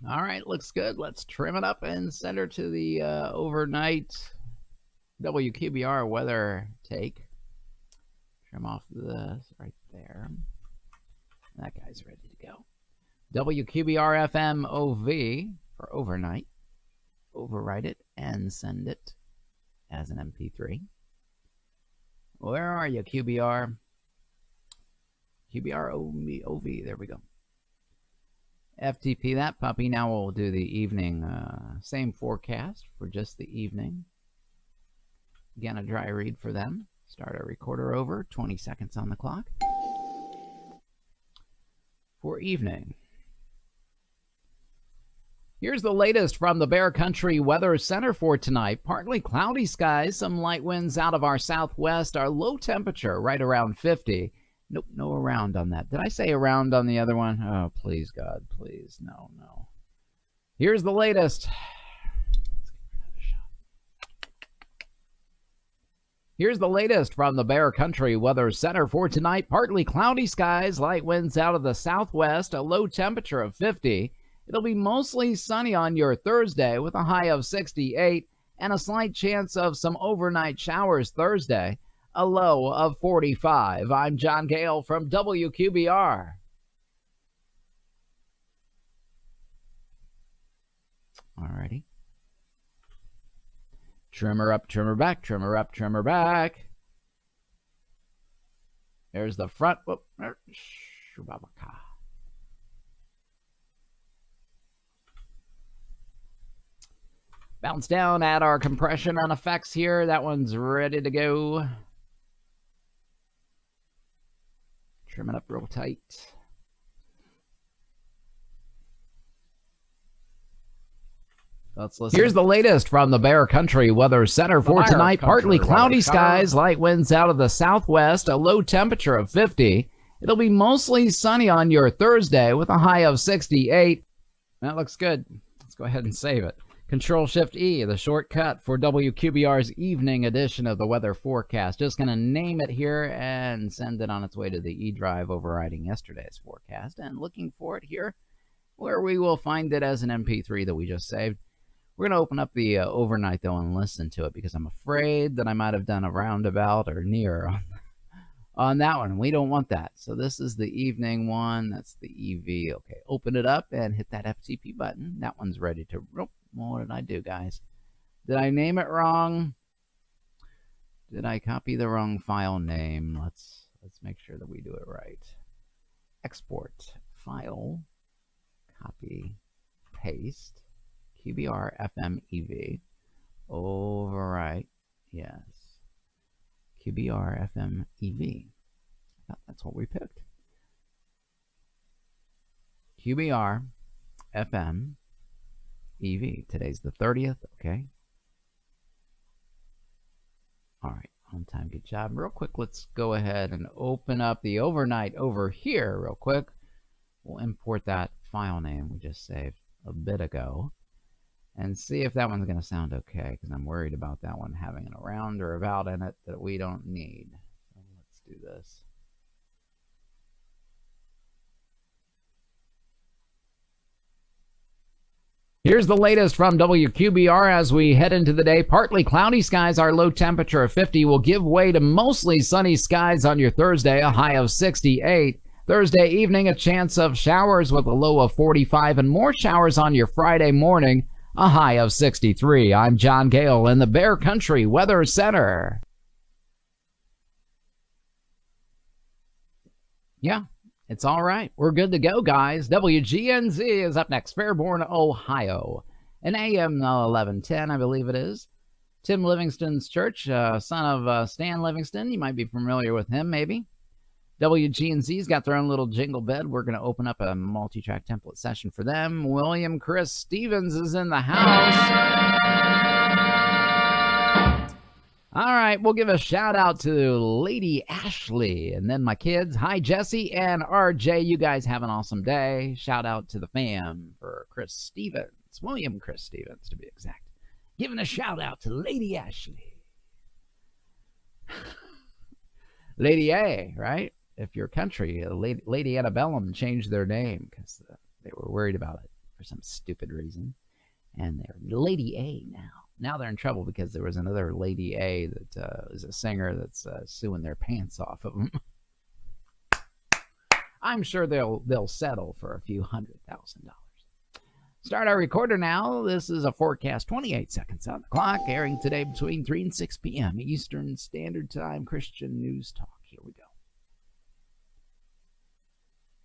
Speaker 2: All right, looks good. Let's trim it up and send her to the overnight WQBR weather take. Trim off this right there. That guy's ready to go. WQBR FM OV for overnight. Overwrite it and send it as an MP3. Where are you, QBR? QBR OV. There we go. FTP that puppy. Now we'll do the evening. Same forecast for just the evening. Again, a dry read for them. Start our recorder over. 20 seconds on the clock. For evening. Here's the latest from the Bear Country Weather Center for tonight. Partly cloudy skies, some light winds out of our southwest. Our low temperature right around 50. Nope, no around on that. Did I say around on the other one? Oh, please, God, please. No. Here's the latest. Here's the latest from the Bear Country Weather Center for tonight. Partly cloudy skies, light winds out of the southwest, a low temperature of 50. It'll be mostly sunny on your Thursday with a high of 68 and a slight chance of some overnight showers Thursday, a low of 45. I'm John Gale from WQBR. Alrighty. Trimmer up, trimmer back, trimmer up, trimmer back. There's the front. Whoop. Bounce down, add our compression and effects here. That one's ready to go. Trim it up real tight. Let's listen. Here's the latest from the Bear Country Weather Center for tonight. Partly cloudy skies, light winds out of the southwest, a low temperature of 50. It'll be mostly sunny on your Thursday with a high of 68. That looks good. Let's go ahead and save it. Control-Shift-E, the shortcut for WQBR's evening edition of the weather forecast. Just going to name it here and send it on its way to the E drive, overriding yesterday's forecast. And looking for it here, where we will find it as an MP3 that we just saved. We're going to open up the overnight, though, and listen to it, because I'm afraid that I might have done a roundabout or near on that one. We don't want that. So this is the evening one. That's the EV. Okay, open it up and hit that FTP button. That one's ready to... Well, what did I do, guys? Did I name it wrong? Did I copy the wrong file name? Let's make sure that we do it right. Export, file, copy, paste, QBR FM EV, overwrite, yes, QBR FM EV. That's what we picked. QBR FM EV. Today's the 30th, okay. All right, on time, good job. Real quick, let's go ahead and open up the overnight over here real quick. We'll import that file name we just saved a bit ago and see if that one's going to sound okay, because I'm worried about that one having an around or about in it that we don't need. So let's do this. Here's the latest from WQBR as we head into the day. Partly cloudy skies, our low temperature of 50 will give way to mostly sunny skies on your Thursday, a high of 68. Thursday evening, a chance of showers with a low of 45, and more showers on your Friday morning, a high of 63. I'm John Gale in the Bear Country Weather Center. Yeah. It's all right. We're good to go, guys. WGNZ is up next. Fairborn, Ohio. An AM 1110, I believe it is. Tim Livingston's church, son of Stan Livingston. You might be familiar with him, maybe. WGNZ's got their own little jingle bed. We're going to open up a multi-track template session for them. William Chris Stevens is in the house. All right, we'll give a shout out to Lady Ashley and then my kids. Hi, Jesse and RJ. You guys have an awesome day. Shout out to the fam for Chris Stevens, William Chris Stevens to be exact. Giving a shout out to Lady Ashley. Lady A, right? If your country, Lady Antebellum changed their name because they were worried about it for some stupid reason. And they're Lady A now. Now they're in trouble because there was another Lady A that is a singer that's suing their pants off of them. I'm sure they'll settle for a few $100,000. Start our recorder now. This is a forecast, 28 seconds on the clock, airing today between 3 and 6 p.m. Eastern Standard Time, Christian News Talk. Here we go.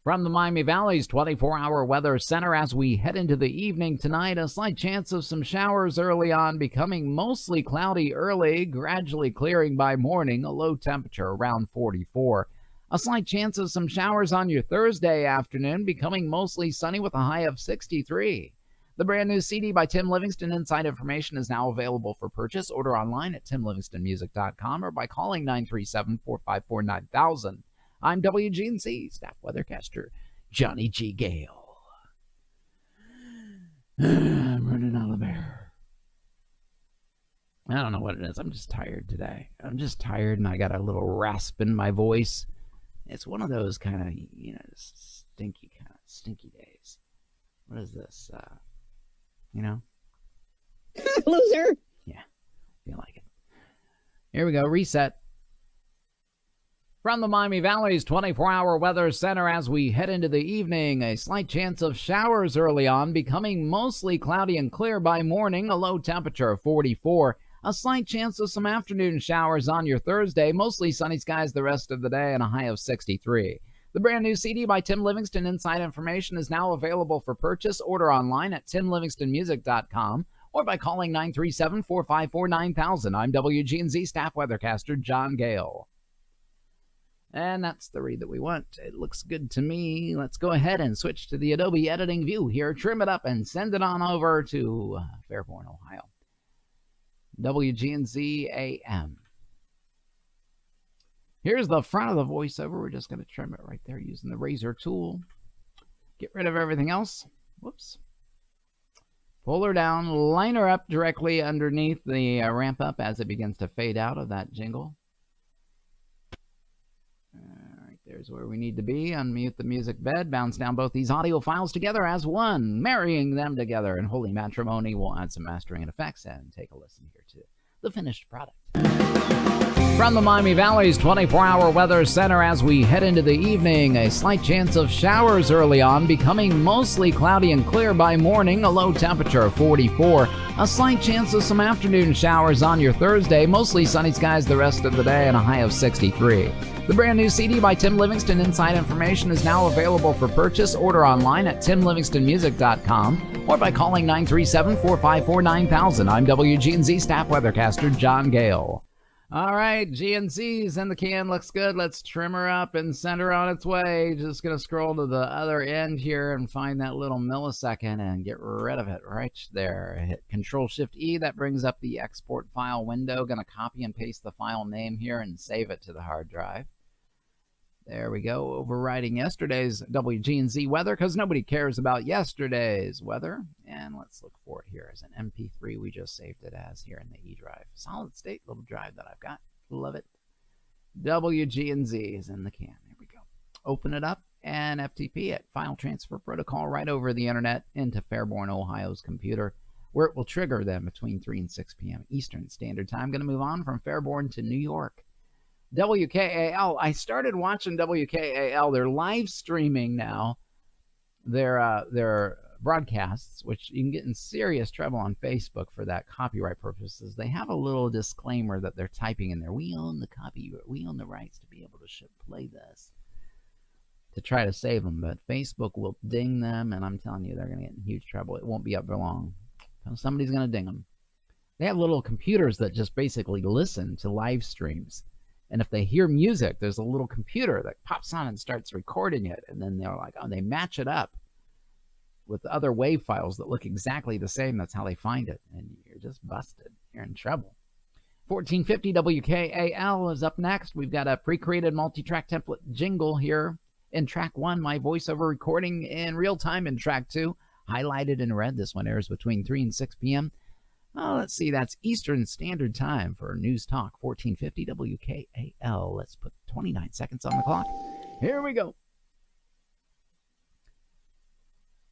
Speaker 2: From the Miami Valley's 24-hour weather center, as we head into the evening tonight, a slight chance of some showers early on, becoming mostly cloudy early, gradually clearing by morning, a low temperature around 44. A slight chance of some showers on your Thursday afternoon, becoming mostly sunny with a high of 63. The brand new CD by Tim Livingston, Inside Information, is now available for purchase. Order online at timlivingstonmusic.com or by calling 937-454-9000. I'm WGNC staff weathercaster Johnny G. Gale. I'm running out of air. I don't know what it is. I'm just tired today. I'm just tired, and I got a little rasp in my voice. It's one of those kind of, stinky days. What is this?
Speaker 4: Loser.
Speaker 2: Yeah, feel like it. Here we go. Reset. From the Miami Valley's 24-hour weather center, as we head into the evening, a slight chance of showers early on, becoming mostly cloudy and clear by morning, a low temperature of 44. A slight chance of some afternoon showers on your Thursday, mostly sunny skies the rest of the day, and a high of 63. The brand new CD by Tim Livingston, Inside Information, is now available for purchase. Order online at timlivingstonmusic.com or by calling 937-454-9000. I'm WGNZ staff weathercaster John Gale. And that's the read that we want. It looks good to me. Let's go ahead and switch to the Adobe editing view here, trim it up, and send it on over to Fairborn, Ohio. WGNZ AM. Here's the front of the voiceover. We're just going to trim it right there using the razor tool. Get rid of everything else. Whoops. Pull her down, line her up directly underneath the ramp up as it begins to fade out of that jingle. Alright, there's where we need to be. Unmute the music bed, bounce down both these audio files together as one, marrying them together in holy matrimony. We'll add some mastering and effects and take a listen here to the finished product. From the Miami Valley's 24-hour weather center as we head into the evening, a slight chance of showers early on, becoming mostly cloudy and clear by morning, a low temperature of 44. A slight chance of some afternoon showers on your Thursday, mostly sunny skies the rest of the day, and a high of 63. The brand new CD by Tim Livingston, Inside Information, is now available for purchase. Order online at timlivingstonmusic.com or by calling 937-454-9000. I'm WGNZ staff weathercaster John Gale. All right, GNC's in the can. Looks good. Let's trim her up and send her on its way. Just going to scroll to the other end here and find that little millisecond and get rid of it right there. Hit Control-Shift-E. That brings up the export file window. Going to copy and paste the file name here and save it to the hard drive. There we go, overriding yesterday's WGNZ weather because nobody cares about yesterday's weather. And let's look for it here as an MP3. We just saved it as here in the E drive. Solid state little drive that I've got. Love it. WGNZ is in the can. There we go. Open it up and FTP it. File transfer protocol right over the internet into Fairborn, Ohio's computer, where it will trigger them between 3 and 6 p.m. Eastern Standard Time. Going to move on from Fairborn to New York. WKAL. I started watching WKAL. They're live streaming now their broadcasts, which you can get in serious trouble on Facebook for that copyright purposes. They have a little disclaimer that they're typing in there. We own the we own the rights to be able to play this, to try to save them. But Facebook will ding them, and I'm telling you, they're going to get in huge trouble. It won't be up for long. Somebody's going to ding them. They have little computers that just basically listen to live streams. And if they hear music, there's a little computer that pops on and starts recording it. And then they're like, oh, they match it up with other WAV files that look exactly the same. That's how they find it. And you're just busted. You're in trouble. 1450 WKAL is up next. We've got a pre-created multi-track template jingle here in track 1. My voiceover recording in real time in track 2. Highlighted in red. This one airs between 3 and 6 p.m. Oh, let's see, that's Eastern Standard Time for News Talk, 1450 WKAL. Let's put 29 seconds on the clock. Here we go.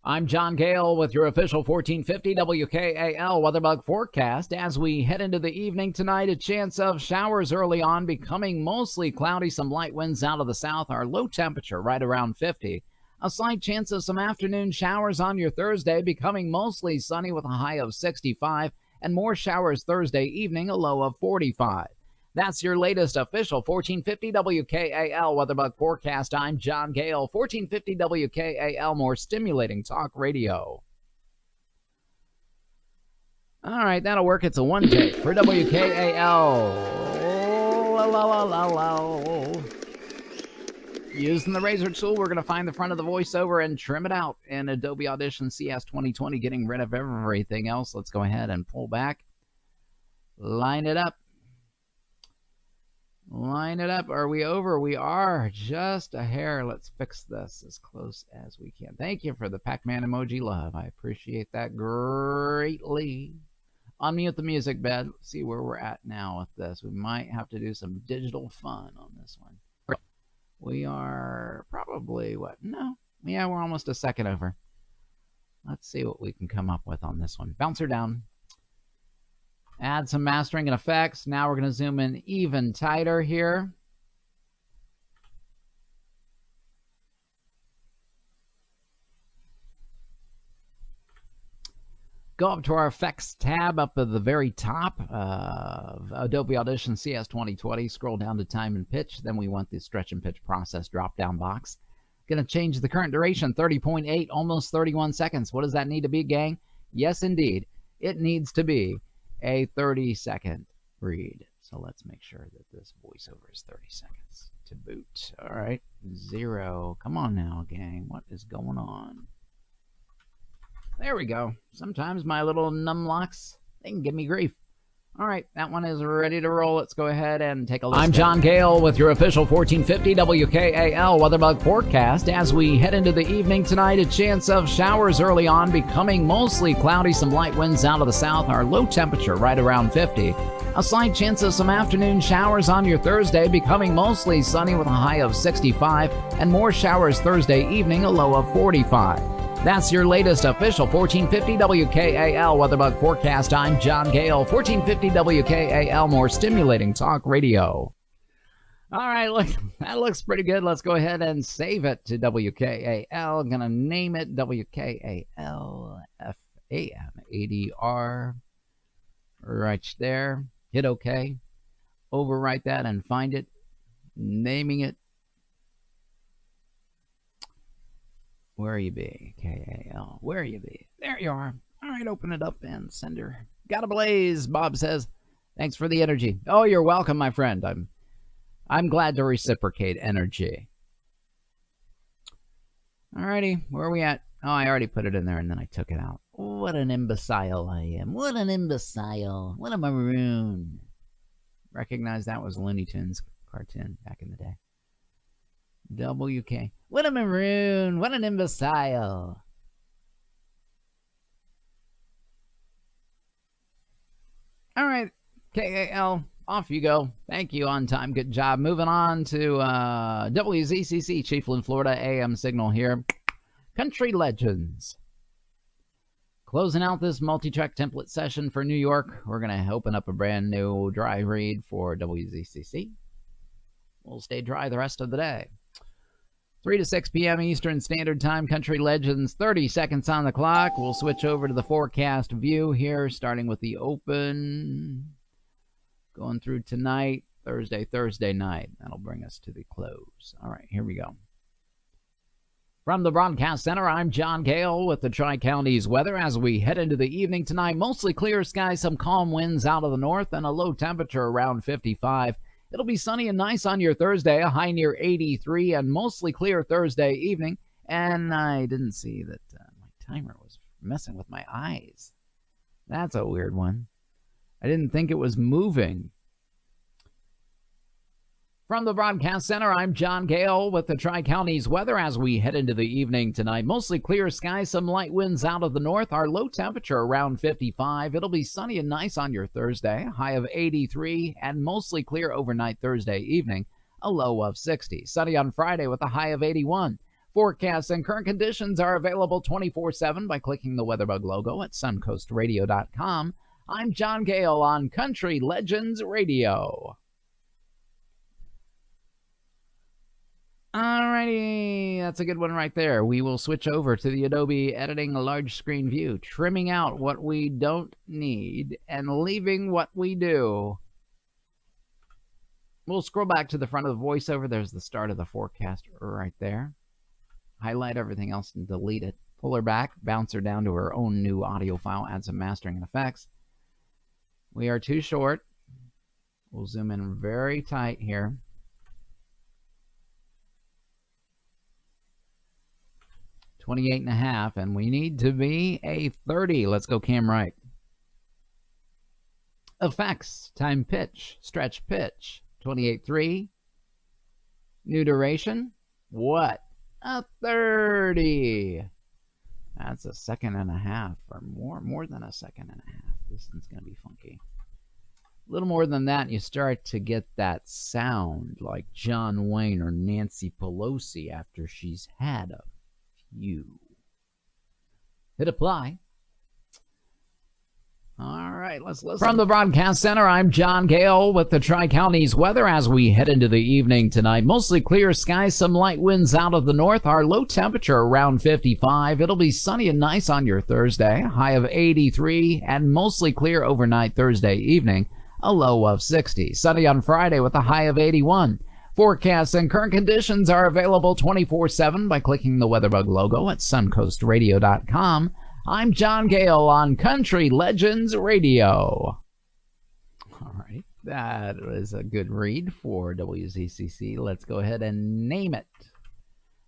Speaker 2: I'm John Gale with your official 1450 WKAL weatherbug forecast. As we head into the evening tonight, a chance of showers early on, becoming mostly cloudy, some light winds out of the south. Our low temperature right around 50. A slight chance of some afternoon showers on your Thursday, becoming mostly sunny with a high of 65. And more showers Thursday evening, a low of 45. That's your latest official 1450 WKAL weatherbug forecast. I'm John Gale, 1450 WKAL, more stimulating talk radio. All right, that'll work. It's a one take for WKAL. La, la, la, la, la. Using the razor tool, we're going to find the front of the voiceover and trim it out in Adobe Audition CS 2020, getting rid of everything else. Let's go ahead and pull back. Line it up. Line it up. Are we over? We are. Just a hair. Let's fix this as close as we can. Thank you for the Pac-Man emoji love. I appreciate that greatly. Unmute the music bed. Let's see where we're at now with this. We might have to do some digital fun on this one. We are probably, what? No. Yeah, we're almost a second over. Let's see what we can come up with on this one. Bounce her down. Add some mastering and effects. Now we're going to zoom in even tighter here. Go up to our effects tab up at the very top of Adobe Audition CS 2020. Scroll down to time and pitch. Then we want the stretch and pitch process drop-down box. Going to change the current duration, 30.8, almost 31 seconds. What does that need to be, gang? Yes, indeed. It needs to be a 30-second read. So let's make sure that this voiceover is 30 seconds. to boot. All right, 0. Come on now, gang. What is going on? There we go. Sometimes my little numlocks, they can give me grief. All right, that one is ready to roll. Let's go ahead and take a look. I'm John Gale with your official 1450 WKAL WeatherBug forecast. As we head into the evening tonight, a chance of showers early on, becoming mostly cloudy, some light winds out of the south. Our low temperature right around 50. A slight chance of some afternoon showers on your Thursday, becoming mostly sunny with a high of 65, and more showers Thursday evening, a low of 45. That's your latest official 1450 WKAL WeatherBug forecast. I'm John Gale, 1450 WKAL, more stimulating talk radio. All right, look, that looks pretty good. Let's go ahead and save it to WKAL. Gonna name it WKAL FAM ADR. Right there. Hit OK. Overwrite that and find it. Naming it. Where you be? KAL. Where you be? There you are. All right, open it up and send her. Got a blaze, Bob says. Thanks for the energy. Oh, you're welcome, my friend. I'm glad to reciprocate energy. All righty, where are we at? Oh, I already put it in there and then I took it out. What an imbecile I am. What an imbecile. What a maroon. Recognize that was Looney Tunes cartoon back in the day. WK. What a maroon. What an imbecile. All right. KAL. Off you go. Thank you. On time. Good job. Moving on to WZCC, Chiefland, Florida. AM signal here. Country Legends. Closing out this multi-track template session for New York. We're going to open up a brand new dry read for WZCC. We'll stay dry the rest of the day. 3 to 6 p.m. Eastern Standard Time, Country Legends, 30 seconds on the clock. We'll switch over to the forecast view here, starting with the open. Going through tonight, Thursday night. That'll bring us to the close. All right, here we go. From the Broadcast Center, I'm John Gale with the Tri-Counties weather as we head into the evening tonight. Mostly clear skies, some calm winds out of the north, and a low temperature around 55. It'll be sunny and nice on your Thursday, a high near 83, and mostly clear Thursday evening. And I didn't see that my timer was messing with my eyes. That's a weird one. I didn't think it was moving. From the Broadcast Center, I'm John Gale with the Tri-Counties weather as we head into the evening tonight. Mostly clear skies, some light winds out of the north. Our low temperature around 55. It'll be sunny and nice on your Thursday, high of 83, and mostly clear overnight Thursday evening, a low of 60. Sunny on Friday with a high of 81. Forecasts and current conditions are available 24/7 by clicking the WeatherBug logo at suncoastradio.com. I'm John Gale on Country Legends Radio. Alrighty, that's a good one right there. We will switch over to the Adobe Editing Large Screen View, trimming out what we don't need and leaving what we do. We'll scroll back to the front of the voiceover. There's the start of the forecast right there. Highlight everything else and delete it. Pull her back, bounce her down to her own new audio file, add some mastering and effects. We are too short. We'll zoom in very tight here. 28.5, and we need to be a 30. Let's go cam right. Effects, time pitch, stretch pitch, 28.3. New duration, what? A 30. That's a second and a half, or more than a second and a half. This one's going to be funky. A little more than that, you start to get that sound like John Wayne or Nancy Pelosi after she's had a few. Hit apply. All right, let's listen. From the Broadcast Center, I'm John Gale with the Tri-Counties weather as we head into the evening tonight. Mostly clear skies, some light winds out of the north. Our low temperature around 55. It'll be sunny and nice on your Thursday, high of 83, and mostly clear overnight Thursday evening, a low of 60. Sunny on Friday with a high of 81. Forecasts and current conditions are available 24/7 by clicking the WeatherBug logo at suncoastradio.com. I'm John Gale on Country Legends Radio. All right. That was a good read for WZCC. Let's go ahead and name it.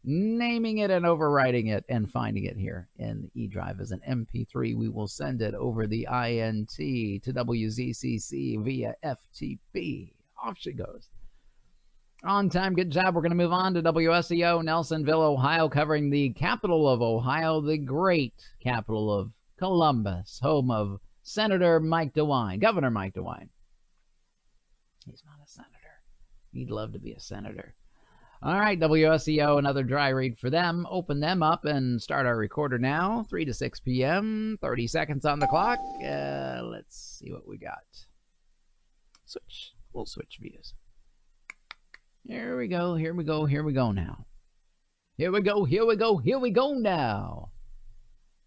Speaker 2: Naming it and overwriting it and finding it here in the eDrive as an MP3. We will send it over the INT to WZCC via FTP. Off she goes. On time, good job. We're going to move on to WSEO, Nelsonville, Ohio, covering the capital of Ohio, the great capital of Columbus, home of Senator Mike DeWine, Governor Mike DeWine. He's not a senator. He'd love to be a senator. All right, WSEO, another dry read for them. Open them up and start our recorder now. 3 to 6 p.m., 30 seconds on the clock. Let's see what we got. Switch. We'll switch views. Here we go, here we go, here we go now. Here we go, here we go, here we go now.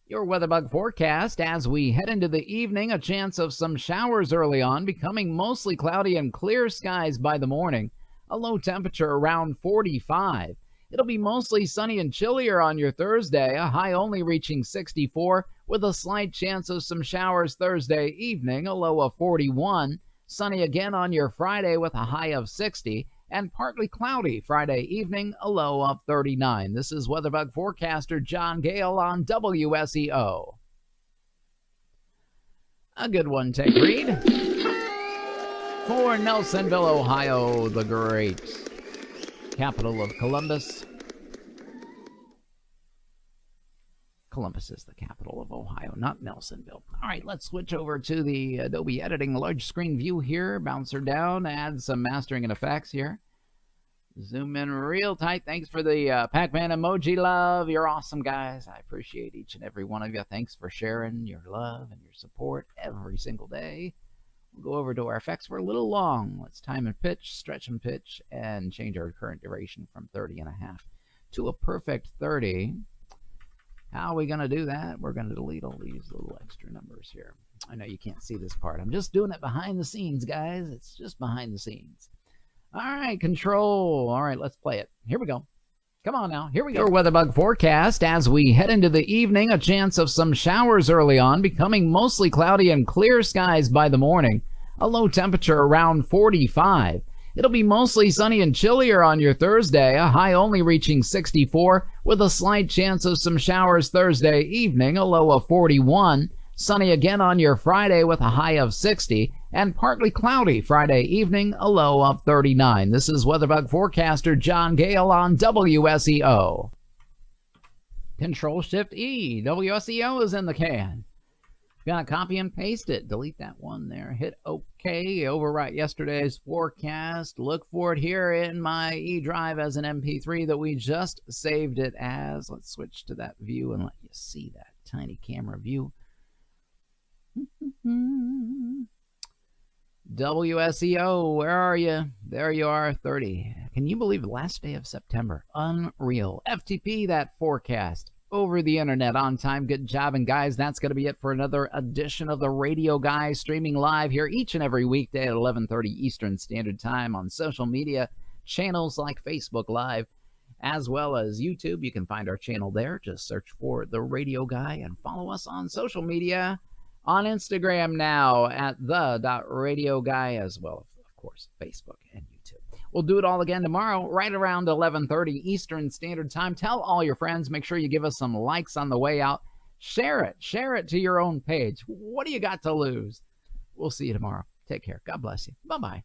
Speaker 2: Your WeatherBug forecast as we head into the evening. A chance of some showers early on, becoming mostly cloudy and clear skies by the morning. A low temperature around 45. It'll be mostly sunny and chillier on your Thursday, a high only reaching 64, with a slight chance of some showers Thursday evening, a low of 41. Sunny again on your Friday with a high of 60, and partly cloudy Friday evening, a low of 39. This is WeatherBug forecaster John Gale on WSEO. A good one, take read. For Nelsonville, Ohio, the great capital of Columbus. Columbus is the capital of Ohio, not Nelsonville. All right, let's switch over to the Adobe Editing large screen view here. Bounce her down, add some mastering and effects here. Zoom in real tight. Thanks for the Pac-Man emoji love. You're awesome, guys. I appreciate each and every one of you. Thanks for sharing your love and your support every single day. We'll go over to our effects. We're a little long. Let's time and pitch, stretch and pitch, and change our current duration from 30.5 to a perfect 30. How are we going to do that? We're going to delete all these little extra numbers here. I know you can't see this part. I'm just doing it behind the scenes, guys. It's just behind the scenes. All right, control. All right, let's play it. Here we go. Come on now. Here we go. Your WeatherBug forecast as we head into the evening. A chance of some showers early on, becoming mostly cloudy and clear skies by the morning. A low temperature around 45. It'll be mostly sunny and chillier on your Thursday, a high only reaching 64, with a slight chance of some showers Thursday evening, a low of 41. Sunny again on your Friday with a high of 60, and partly cloudy Friday evening, a low of 39. This is WeatherBug forecaster John Gale on WSEO. Control-Shift-E. WSEO is in the can. Gonna copy and paste it. Delete that one there. Hit OK. Overwrite yesterday's forecast. Look for it here in my eDrive as an MP3 that we just saved it as. Let's switch to that view and let you see that tiny camera view. WSEO, where are you? There you are, 30. Can you believe the last day of September? Unreal. FTP, that forecast. Over the internet, on time, good job. And guys, that's going to be it for another edition of the Radio Guy, streaming live here each and every weekday at 11:30 Eastern Standard Time on social media channels like Facebook Live, as well as YouTube. You can find our channel there. Just search for The Radio Guy and follow us on social media, on Instagram now at the.radioguy, as well as, of course, Facebook and YouTube. We'll do it all again tomorrow, right around 11:30 Eastern Standard Time. Tell all your friends. Make sure you give us some likes on the way out. Share it. Share it to your own page. What do you got to lose? We'll see you tomorrow. Take care. God bless you. Bye-bye.